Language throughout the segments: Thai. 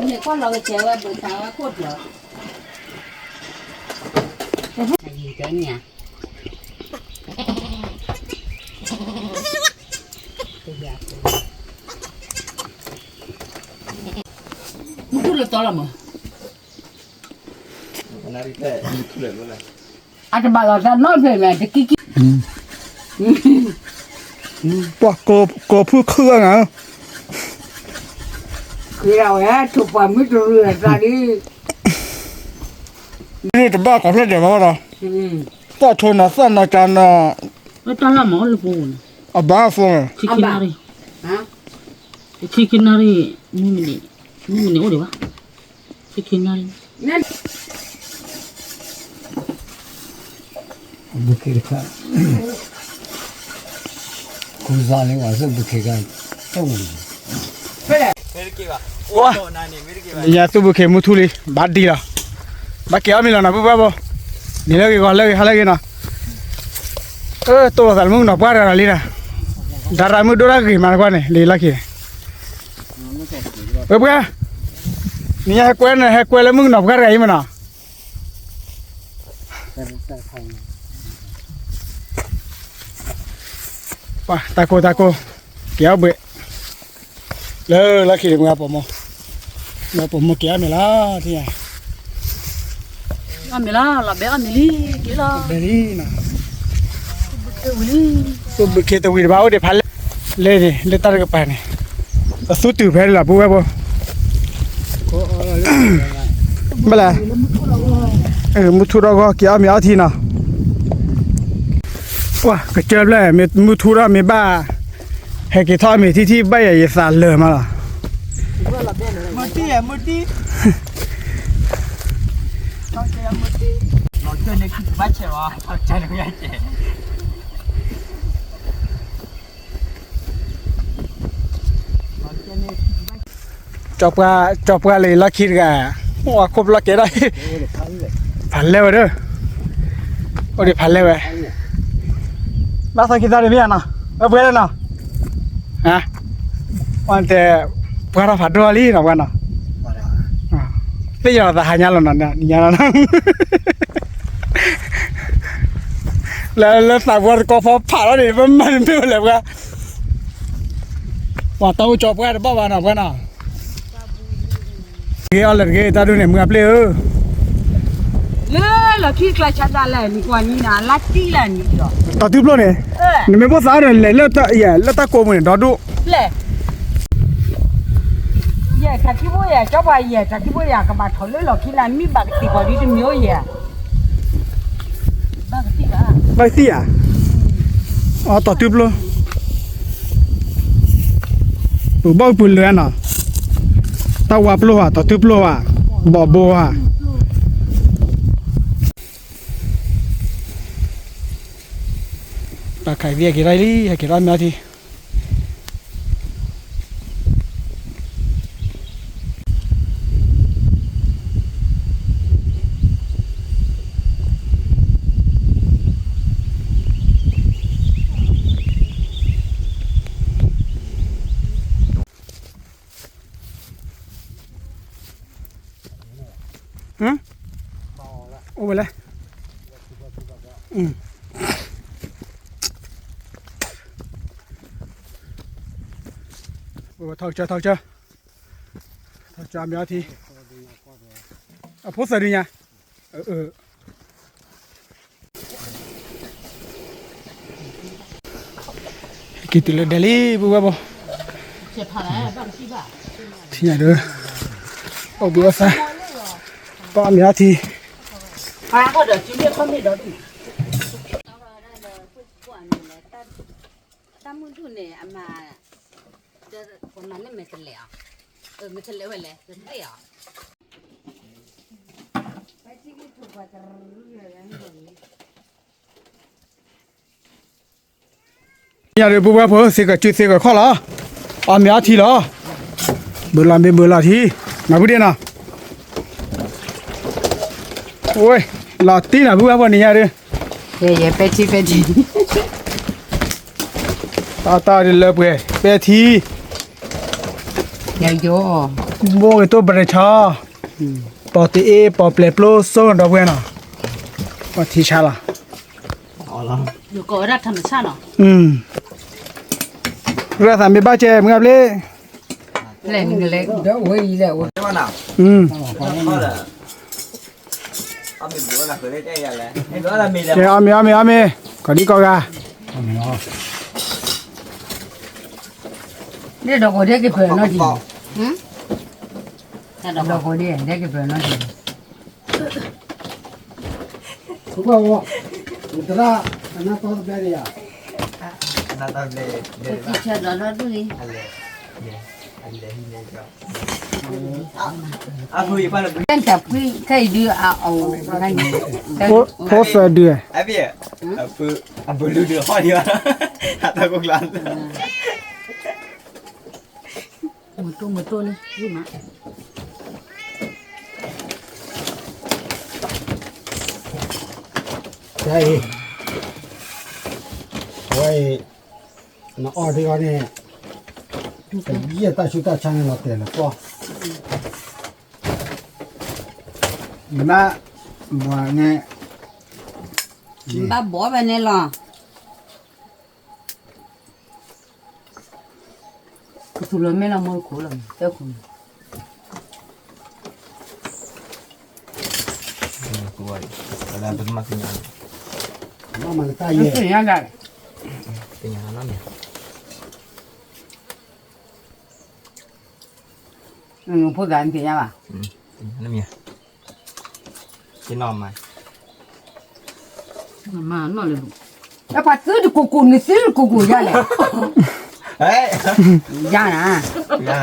你光老个钱我不谈我过掉。一个呢。你住了多了吗？啊，这把老三闹出来，这给。ปะก็พูดเครื่องอ่ะ คือเราแฮะถูกความไม่รู้เรื่องตอนนี้ นี่จะบ้ากับเพื่อนเดี๋ยวมาละต่อทนนะสั้นนะจันนะ ไม่ต้องละหมอเลยปูน อ่ะบ้าฟง ชิคกี้นารี ฮะ ชิคกี้นารีนี่โอ้เดี๋ยววะชิคกี้นารี นั่น 不给看，工商的我是不给看动物。 ว้าอย่าตู้บุกเขมุทุลีบาดดีละบาเกี่ยวมีแล้วนะปุ๊บปุ๊บนี่เลยก็เลยหาเลยนะตัวสันมึงหนอกว่าอะไรลีนะดารามึงดูรักกี่มากกว่าเนี่ยลีลักกี่ปุ๊บนี่ให้กวนแล้วมึงหนอกว่าอะไรมั้งนะป่ะตะโกเกี่ยวเบะเลยลักขี้มึงครับผมมาเกี่ยวไม่ละที่ไหน อามิลาละเบอามิลีกี่ละ เบลี่นะ เอวิลี ตัวบุกเขตวิร์บ้าเดี๋ยวพันเลยนี่เลยตัดกับไปนี่สุดตื่นเพลินละปุ๊บปุ๊บไม่ละมุทุระก็เกี่ยวมีอาทีนะว้าก็เจอเลยมีมุทุระมีบ้าให้กี่ท่อมีที่ใบใหญ่สารเลยมาละมุตีเราเจอในคือบ้าเชียวเราใจเราใหญ่เจ๋จบกันเลยลักคิดกันว่าครบลักเกได้พันแล้วเด้อโอ้ดิพันแล้วเว้ยมาสักกี่ตาเดี๋ยวนะเบื่อแล้วนะฮะวันแต่พวกเราผัดด้วยลีนะวันน่ะนี่ยังเราหายาแล้วนะเนี่ยยังนะแล้วสักวันก็พอผ่านแล้วดิมันไม่เลยกันว่าเต้าจบกันบ้าวันน่ะกันน่ะเกี่ยวอะไรกันตาดูเนี่ยมึงอัพเลยเลยขี้กระชัดอะไรนี่กว่านี่นะลัดตีแล้วนี่หรอ ต่อทิพย์เลยนี่ไม่พอสาวเลยแล้วตาโกมันดอดูเลยเย่ถ้าที่บ่เย่เจ้าบ่เย่ถ้าที่บ่เย่ก็มาถอดเลยหรอกขี้นั้นมีบักติกว่าที่มีเย่บักติกอ่ะ ไปสิอ่ะอ๋อต่อทิพย์เลยปุ๊บปุ๊บเลยนะตาวับเลยอ่ะต่อทิพย์เลยอ่ะบ่อบัวอ่ะปากไข่เวียกี่ไรลี่ให้กี่ไรมาทีโอ้ไปเลยทอกเจอมีอาทีพูดสิเนี่ยกี่ตัวเลยเดลี่บัวบ่เจ็บผ่าแล้วบ้างที่บ้าที่ไหนเด้อเอาบัวซะป้ามีอาทีป้าก็เดี๋ยวชิ้นนี้เขาไม่เดี๋ยวดิตามุนทุเนี่ยอามาจะคนนั้นไม่ทะเลอ่ะไม่ทะเลไว้เลยจะทะเลอ่ะไปที่ที่ถูกกว่าจะรู้เรื่องนี้อย่าเดี๋ยวบัวเพิ่งเสกจุดเสกข้อละมีอาทีละเบลาทีมาพูดนะโอ้ยลาตีนะบัวพอนี่ยาเด้เย่ไปที่ ตาดิเลเปเปที ยายโย โบกตัวบริชาปอตีเอปอเปลโปรโซนดอกเวน่ะปอทีชาละ อยู่ก็รัฐธรรมชาติเนาะ เรื่องสามบ้าเจมึงครับเล่ เล่นเล็กเดี๋ยวเว้ยเดี๋ยว thế mà nào có là ông mình bữa là cứ lấy đây là hay đó là mình เจอามีก่อนนี้ก็กา นี่ดอกเด็กกี่เพื่อนน้อยจริงดอกเด็กกี่เพื่อนน้อยจริง 그거 뭐 얘들아 하나 더 배리야 là tao để ที่เชื่อเราดูดิ anh để hình cho à vui phải là ตั้งแต่พี่เคยดูเอาอะไรนี่ โคเฟเดือ ai biết à vừa lưu được hoa đi à tao cũng làm หมดตัวเลยดูมา ใช่ไว้น่าออดีกว่านี่แต่เยี่ยตาชุดตาช่างเราเตะแล้วก็มันน่ะว่าไง บ้าบอไปเนี่ยหรอ tu lo me la mo ko la te ko tuổi là tôi mặc cái nhà ว่ามันตายเย่ tu ya ga cái nhà nó nè po dan ti ya ba nó nè cái nòm mày มาหน่อยเลยลูก ya pa tu de ko ni si ko ya le đấy ya na nhà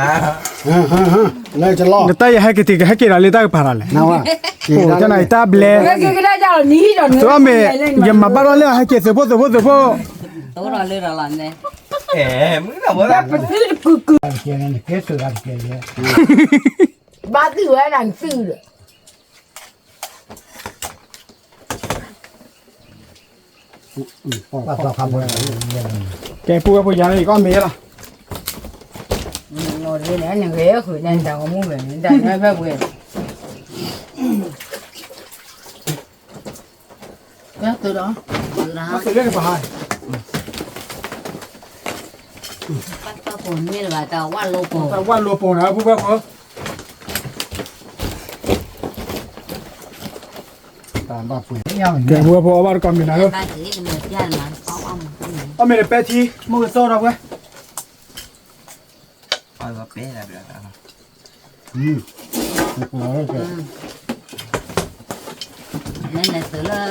เลยจะรอ เดี๋ยวตายให้กี่ทีให้กี่อะไรตายผ่านอะไร นะว่า โอ้จะไหนตาเบล ke da ja ni do ni ตัวเมย์ยังมาบ้านเราให้กี่เสือพ่อ to ra le ra la ne ê mới là bữa pa tu de ko เกี่ยนี่เกี่ยตัวกันเกี่ย ba tu ya dan su de ว่าต่อคำว่า แกพูดกับผู้ใหญ่อีกก็เมย์ละ no le ne ge ko ne da ko mu be da ne ba bu แล้วตัวเนาะ na มาเสร็จเรื่องไปให้ pa ko ni ba ta wa lo ko แต่ว่ารัวโป่งนะผู้ว่าเขา ตามบ้าปุ๋ยยัง แกพูดกับผู้ว่าก็มีนะครั ba ti ni me ya na auเอาเมย์เปทีมึงก็โซ่ดอกเว้ย thôi có bé là được rồi นั่นแหละตัวละ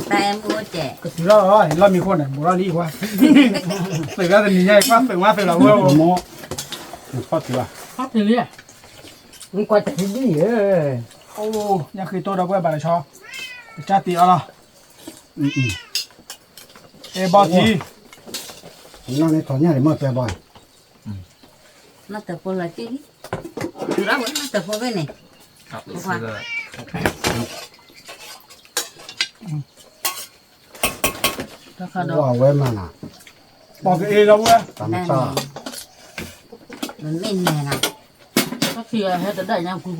แต่มัวแจ ก็ถือเราเห็นเรามีคนไหนบุรีกว่าสื่อก็จะมีใหญ่กว่าสื่อว่าสื่อเราเว้ย โมข้อตัว พักเรื่อย มันก็จะดีโอ้ยังคือตัวดอกเว้ยบาร์ชอจ้าตีเอาละเอบอที น้องในถอนเนี่ยเลยเมื่อเตะบอล nó tập phô là chứ từ đó vẫn nó tập phô bên này học được Hoa. rồi ๆถ้าขาดอก ว่าไว้มาน่ะ บอกเอเราเว้ย ตามชา mình bên này nè ถ้าเคลียร์ให้แต่ได้ยังคุย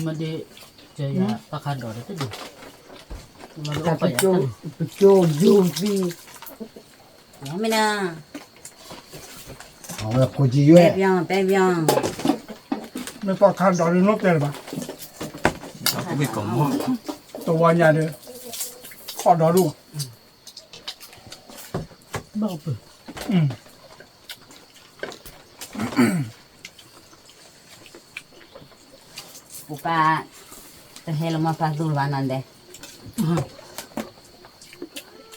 มันเดจะยาถ้าขาดอกได้ก็ดีมันลง tập ไป cho du vi nó mới nè เอาไว้คุยจีเย่ bé biang ไม่ปลอดคันดอกนี่นกเตะหรือเปล่า nó cũng bị cổng mua ตัววันยาเด้อขอดอกดู บ้าไป buka terhelo mah pas dulu anan deh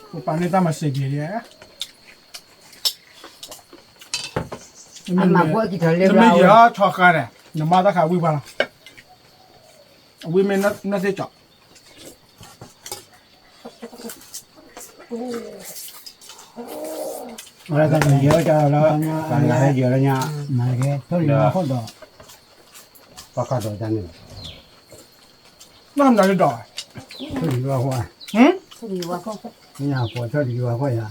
กูปานนี้ตั้งมาสิกี่เดีย ama gua kita จะไม่ lewat เยอะชอกันเนี่ยน้ำมาตะขาวิบาลวิไม่น่าจะจับ อะไรกันเยอะจ้าแล้วการงานเยอะแล้วเนี่ยมาแค่ตัวนี้คนดอกปากกาดอกจันนี่ น้ำใจจะดอก ตัวนี้ว่าว่า หืม Seri wa kok นี่ยปวดตัวนี้ว่าว่าอย่า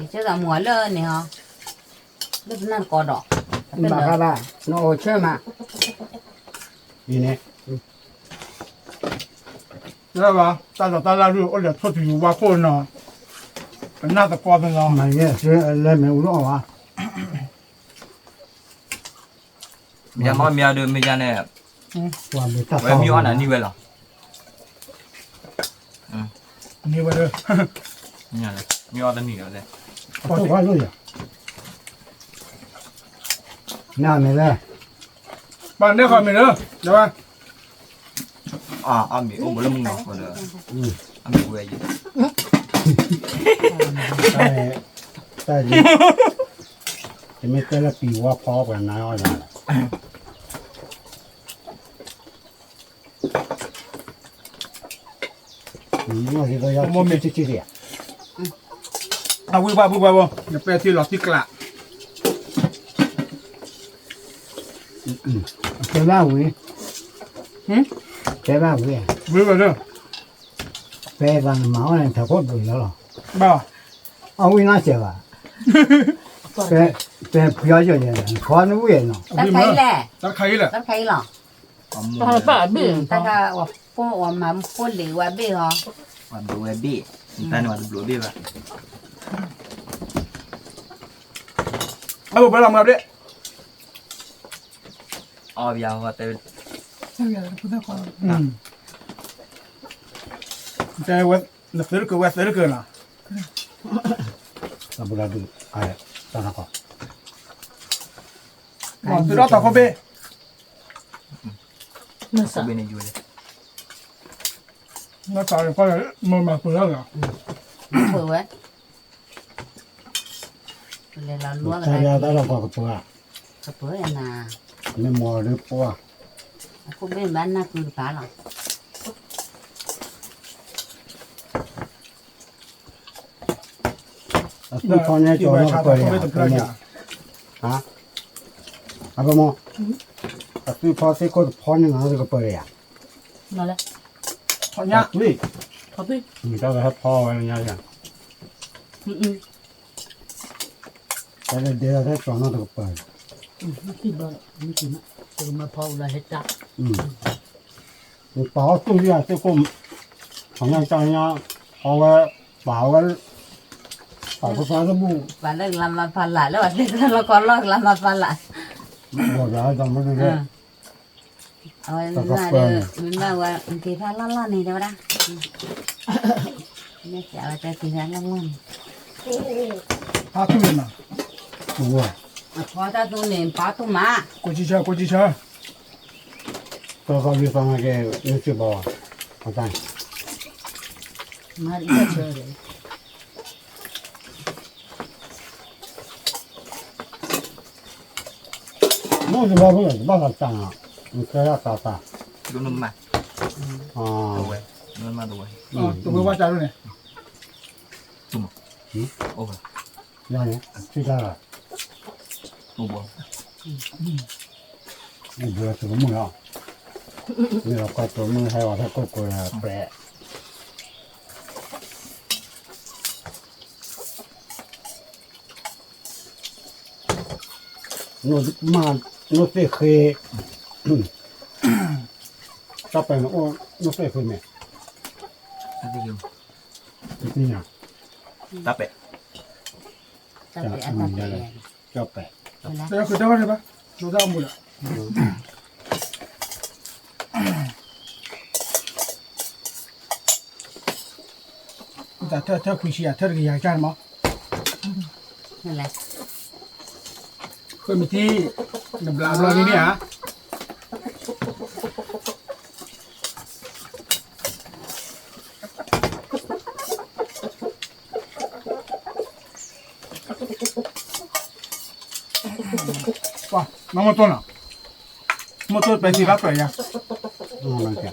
你这个磨了呢哈，那不那高的，你把它吧，那我去嘛。你呢？知道吧？大早大大路或者出去挖货呢，那个瓜子呢？那也是来没有弄啊。nhà máu mía được mấy nhà này 我没打 vậy mía ăn như vậy là 你我这， nhà này mía ăn nhiều đấy 我都快录了。那没了，把那块没了，对吧？ à ăn mía ôm bữa lông ngọt rồi ăn mía quay gì 在你，这没在那比我跑过来拿好了。我这个要去的。啊，喂吧喂吧不，你不要去老地个啦。在哪位？在哪位？喂吧这，在咱忙完他过不了。吧，啊，为哪些吧？在不要叫人，穿的位呢。咱可以嘞，咱可以了。咱可以了。 ta ba bi 大家我们不留我背哈， ăn bữa quay bì người ta nói ăn bữa bì vậy 啊，不别浪费的。 à bây giờ tới 在我那谁个我谁个了？那不然就哎，让他搞。哦，知道打后背。 na có sa bên này vui đấy 那早上放点慢慢不让了。不会。来了，落个大家来，都搞个多啊，可不然呐，你摸的多啊。可不然那就罢了。那方面叫那个多呀，啊？啊不么？啊，最怕这个泡你拿这个多呀。 na le 好呀，对， ka bi 你这个还泡完人家去，在这底下再装上这个包。 ki ba ni ki na so ma pa la heta 你包东西啊，这个好像叫人家包个包个包个啥子不？完了lama pala，了这个了搞了lama pala。我这怎么这个？那我给他拉拉你对不啦？那家伙在给他拉拉。他对了嘛，多。我在东南巴东嘛，过几圈过几圈。这个地方那个有水包啊，好赞。ma ri ka che de 那水包不是那个赞啊，你这要咋赞？ cái nấm mà 啊 đồ，quay nấm mà đồ quay 啊，都会挖加入呢。 ô vậy 让人去家了， ô bò 你不要这个木料，你要搞做木还要它过过来白。我最黑，大白了我最黑没， cái gì 你讲 táp bẹ 这边这边，叫白。这要回电话去吧，都这样不了。你咋太亏心啊？太这个眼干什么？来，喝米提，那不拉不拉你啊？哇，那么多呢？我做白鸡拉出来呀？能干。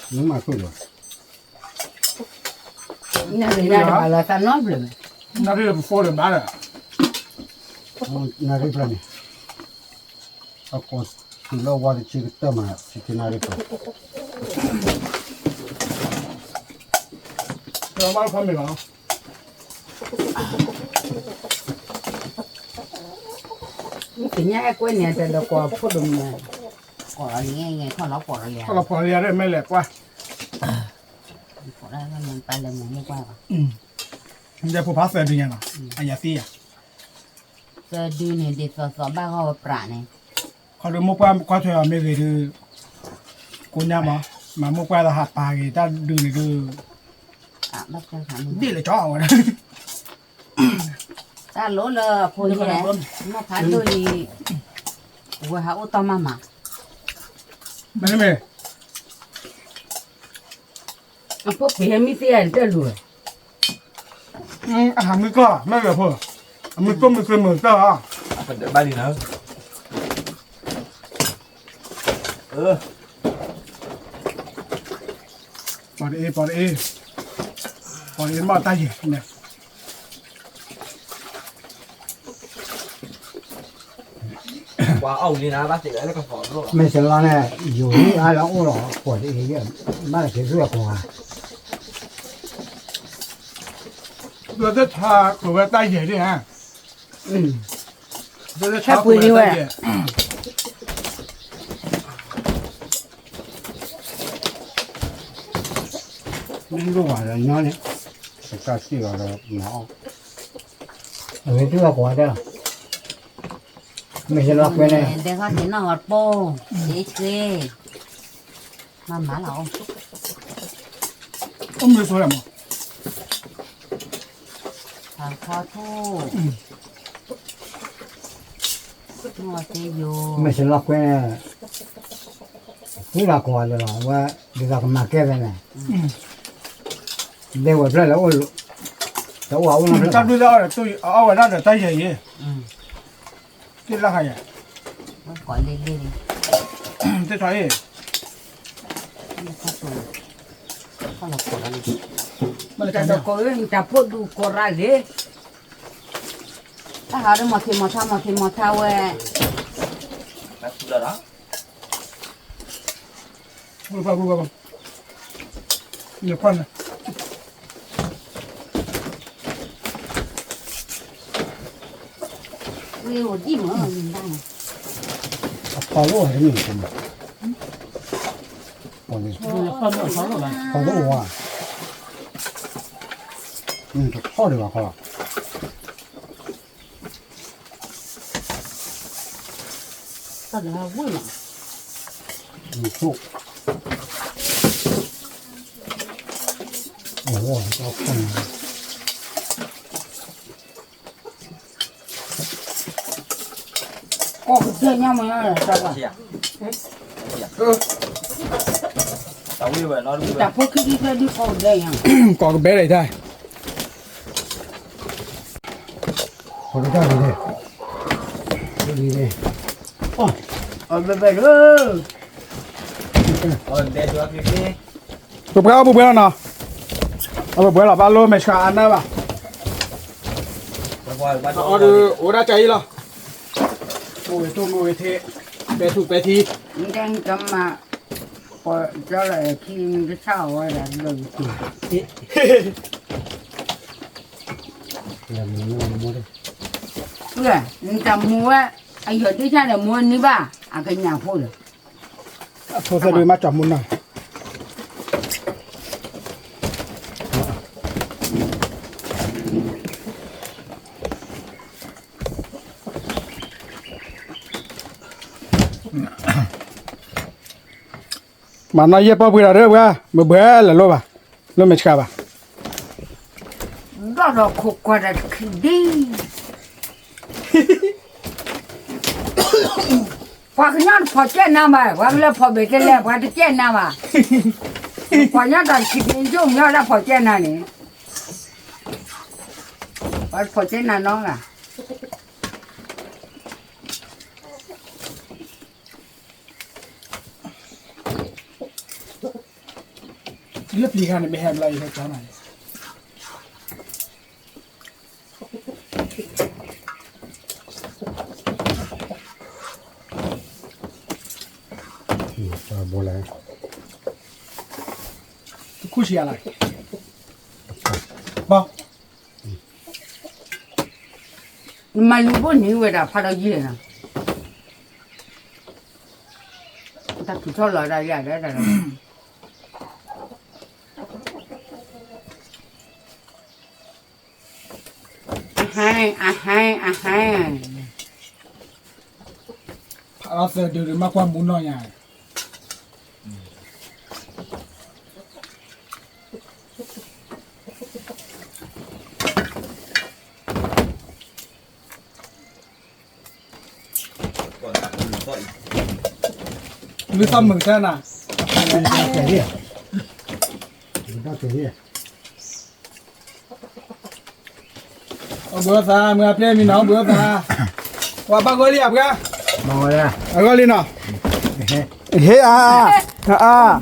能买够了。那人家把了三脑子没？那这不说了，妈的。那这边呢？啊，锅ที่เราว่าจะชิคต์มาชิคกี้นาริโก เราบ้านความเป็นหรอ cái nhà quên nhà thì là có phụ đồng này có nghe nghe con nó có rồi ถ้าเราพอเรียนได้ไม่แหลกว่า có đây mình tay là mình mua qua มันจะผู้พักเสือดีไงเนาะอันยาซี่อ่ะ giờ đi này để so ba họ bả này เขาดูมุกว่าเขาช่วยไม่เคยดูกูเนี่ยมั้งมามุกว่าเราหัดปลากี่ถ้าดูนี่ดู à bắt cho thằng ดีเลยจ้าเอานะ ta lỗ là phôi như này mà phải tôi thì vừa hảo ô tô mà ไม่ได้ไหม à phô phía mi tiền tới rồi อาหารมือก็ไม่เหลือเพื่อมือก็มือคือมือก็อ่ะ phần đợi ba đi nữa ừ ปอดเอมาตายเนี่ย qua ông đi nào bác sĩ ấy nó còn phỏ luôn ไม่ใช่ว่าเนี่ยอยู่นี่อะไรแล้วหรอปวดเองเนี่ยไม่ได้เรื่องของอ่ะ เราจะทาตัวไว้ใต้เหยียดดิฮะ เราจะทา Chắp quỳ đi vậy. นี่รู้ว่าอะไรเนาะเนี่ยแต่ก็ชื่ออะไรเนาะไม่รู้ว่าอะไรไม่ใช่ล็อกไว้เนี่ย để có thể nó ngọt bô dễ chê mà má lẩu ก็มือสวยมั้ง thằng kho thu ngọt thế vô ไม่ใช่ล็อกไว้เนี่ยนี่ล็อกไว้เลยหรอว่าดีล็อกมาแก้ไปเนี่ยเดี๋ยวจะแล้วแต่ว่าอุ้ง จับดูแล้วตัวเอาไว้นั่นเดี๋ยวใต้เหยียดกินละใครอ่ะ nó gọi lên lên จะใช้ nó có tù có là cổ này มันจะ chả có cái chả phụ đủ cổ ra ghê ta hả đó mà thao về bác phụ đó บุบบุบเดี๋ยวควัน riu đi mà mình đang พอรู้อะไรนี่ผมพอรู้ phân ở sáu rồi bạn พอรู้ว่าพอดีกว่าเขา ta để vui mà สุกโอ้โหเอาคน có cái chơi nhau mà nó là sao vậy chị à tao đi về nó đi về chả phụ cái đi ra đi cổ đây à ก่อกระเบ๊ะเลยได้ คนได้เลยดีเลย ở bên bên ơi để cho cái kia บุบเอาบุบแล้วเนาะเอาบุบแล้วบ้านโลไม่ชาอันได้ป่ะ rồi qua bắt เอาดูโอ้ได้ใจเหรอโอ้ยตัวมือเทไปถูกไปที đang cầm mà có cho lại khi cái sao ấy là lần thì เรื่องนี้มันมั่วเลย ưa nhưng cầm mua anh ở đi ra là mua ní ba à cái nhà phụ rồi โทรศัพท์มาจับมุนหน่อยมันน่าเย็บปะเบื่อเรื่องว่ะเบื่อแล้วรู้ป่ะรู้ไม่ใช่ป่ะ đó là khổ quá là khi đi qua cái nhát phò chết nào mà qua cái phò bể tên lẹ qua cái chết nào mà phò nhát là khi đi dùng nhát là phò chết nào nè qua phò chết nào nó à เลือกปีกันไม่แฮมอะไรเลยจ้าหน่อย不来，哭起来，不，你妈有不你为啥爬到一呢？他吐槽了，这也这。啊嗨！爬到这就是嘛关门了呀。你上门山呐？给力，你到给力。我啥？我偏没拿我啥？我把个脸不干。忙了，个脸呢？嘿啊！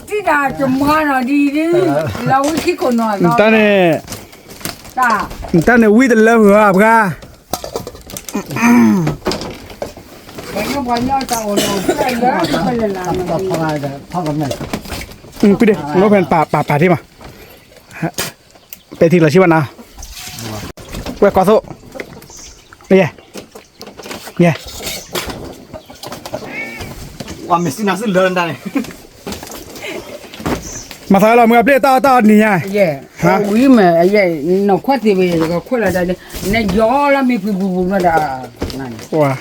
这个怎么了？你老去过那？当然，啥？当然为的了我不干。我要找我这人不能拿。泡来的，泡个面。不对，我看把的嘛。ไปทีละชิ้นนะเว้ยกอสุเนี่ยว่าไม่สิน่าสิเลินได้มาใส่เราเมื่อเปลี่ยนต่อนี่ไงวิมนกขวดที่ไปก็ขวดละได้เนี่ยย้อแล้วมีผู้บุญมาได้นั่นว้า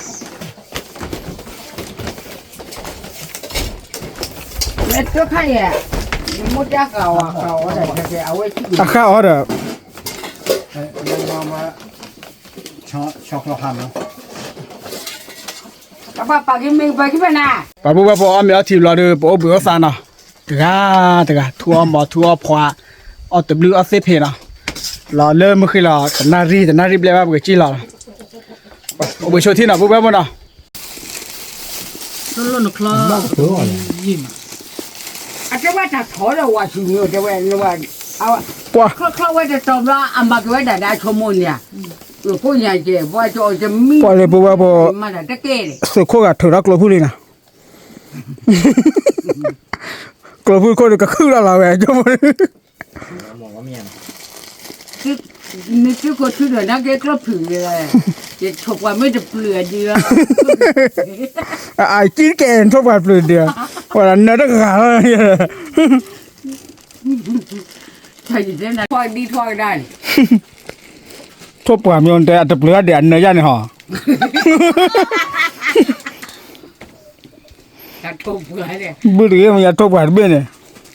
เนี่ยตัวใครอ่ะมุดยาเก่าอะไรแกเอาไว้ที่อ่ะข้าวเหรอมาช็อกเราทำแล้วป้าปากินไม่ไปกินไปนะป้าปู่เอาเมียทีมเราดูป้าปู่สั่งนะตะกะทัวร์หมอทัวร์พวาเอาตบลูเอาเซฟเพนะเราเริ่มเมื่อกี้เราแต่นารีเปลี่ยนแบบจีเราป้าปู่โชว์ที่น่ะปู่มั้งนะแล้วนึกล้อยิ้มอาจจะว่าถ้าถอดแล้วว่าชิวจะว่าเอาป้าคลาไว้จะจบแล้วอันบักไว้ได้ชั่วโมงเนี่ยผู้ใหญ่เจ็บว่าจะมีป้าเลยปู่มาแต่ตะเกียบสุดโคตรถือรักเราพูดเลยนะกลัวพูดคนก็คือเราแหวะจมูกมองว่าเมียนี่ชื่อคนชื่อเดี๋ยวนักเก็ตก็ผือเลยจะถูกว่าไม่จะเปลือยเดียวไอ้จีนแกนชอบแบบเปลือยเดียววันนั้นน่าจะขาดเลยใช่จริงๆนะทอดดีทอดได้ชอบแบบมีคนแต่อาจจะเปลือยเดียวเนื้อย่างนี่หรอจะถูกเปลือยเลยบุหรี่มันจะชอบแบบนี้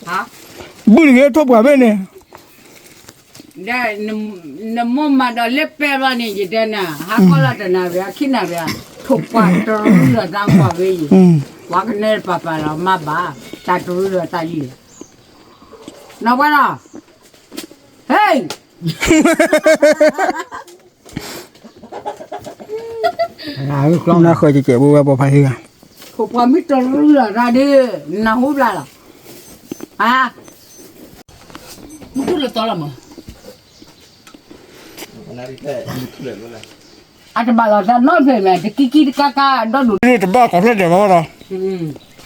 ฮะบุหรี่ชอบแบบนี้ได้น้ำมันมาดอเล็บเปรี้ยวนี่จีเดน่ะหาคนละแต่น่ะเบียขี้น่ะเบียถูกกว่าตัวรู้เรื่องต่างกว่าเว้ยว่ากันเนี่ยป้าเรามาบ้าตาตัวรู้เรื่องตายี่น้าว่าน่ะเฮ้ยน่าเคยจะเจ็บบัวพายกันถูกกว่าไม่ตัวรู้เรื่องอะไรน่าหูบลาล่ะอ่ะมึงพูดเลยตอนละมั้งนาฬิกาดูทุเรศเลยอาจจะบาลานซ์น้อยเพียงไหมจะกิ๊กก้าดอดูนี่จะบ้าของเล่นเดี๋ยวมา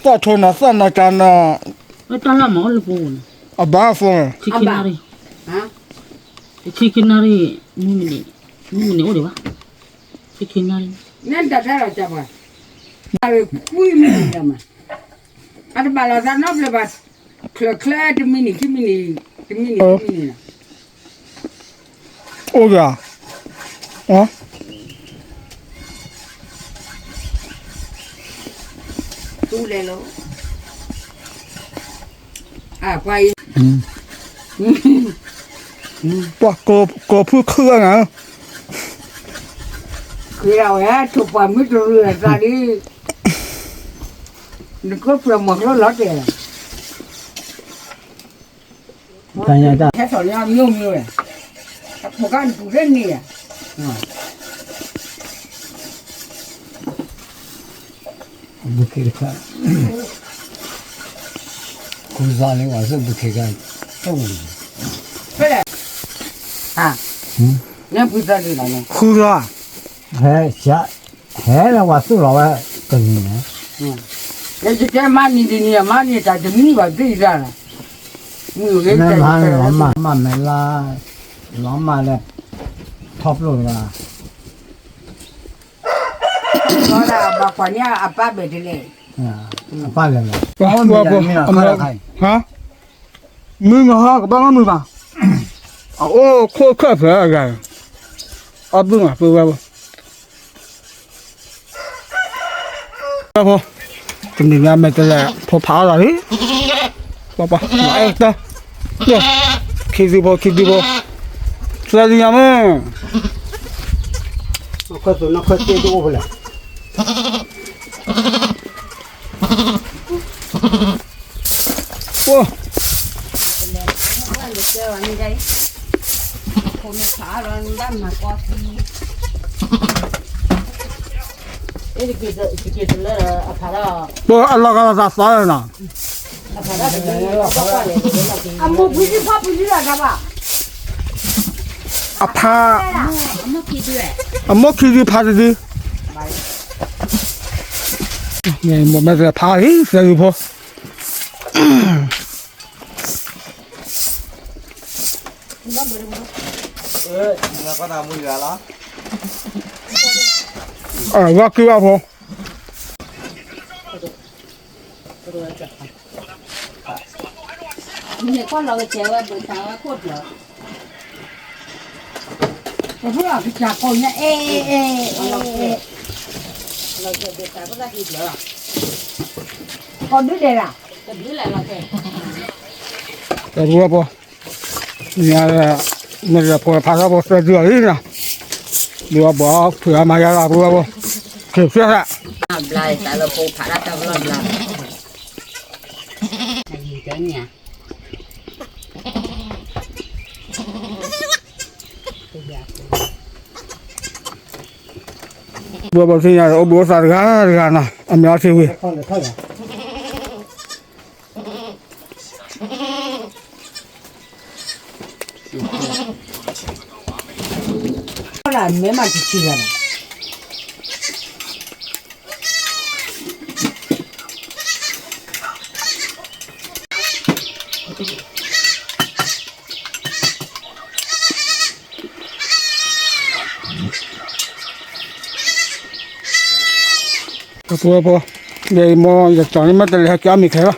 ต่อชนนะสั้นนะจันนะไม่ตอนละมั้งเลยปูนอ่ะบ้าฟงชิคกี้นารีฮะชิคกี้นารีนี่โอ้ดีวะชิคกี้นารีนั่นแต่ได้เราจะมาอะไรคุยไม่ได้มาอาจจะบาลานซ์น้อยเลยบัสเคลื่อนที่มินินะโอ้ยอ๋อดูเลยลูกไปป้าก็พูดเครื่องอ่ะคือเราถูกความไม่รู้เรื่องตอนนี้นึกว่าเปลือกหมดแล้วรถเลยแค่สอนยามยุ่งเลยพวกกันผู้เล่นนี่不可以看，工商的我是不可以看动物。对嘞，那不知道的了呢。哭了，还了我是老外跟你呢。这这马尼的呢，马尼咋就没把对上了？没有人那还在。老买啦，老买了，差不多了。说了，把过年阿爸别的嘞。办了。我不啊，没嘛哈，帮我没吧？哦，快快个，啊不嘛不。不，今天没得了，跑跑了哩，爸，来的，哟，开始跑，这是什么？快走，那快接就过不了。哇！不，那个啥啥人呐？啊，没不是怕不是了，干嘛？啊怕，没开的怕的。你我们这怕的，谁有怕？Người có nào mua gà đó? 我给阿婆。你光那个钱我不想我过掉。我不要去加工呢，搞对的啦。阿婆，你那个婆怕啥不说这里呢？阿婆陪俺妈家阿婆，可说啥？来，咱了不怕他到不了来。你这呢？我现在我啥这个呢？俺苗谁会？看了。好了，没嘛就去了。不，你莫要找你们这里还家没开吧？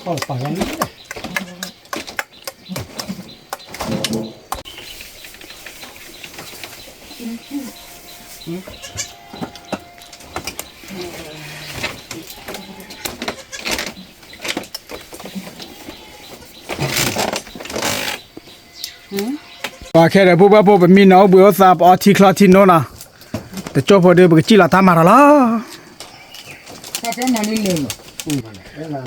好，把人。把开的不米脑不要啥把提克拉提诺啦，这做不的不记了他妈的啦。在这哪里来了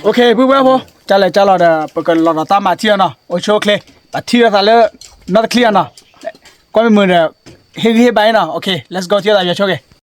？OK， 不，再来的不跟老大打马天呢，我说 OK， 把天啥了，那个 clear 呢，关门的黑白呢 ，OK，let's go 接着约 OK。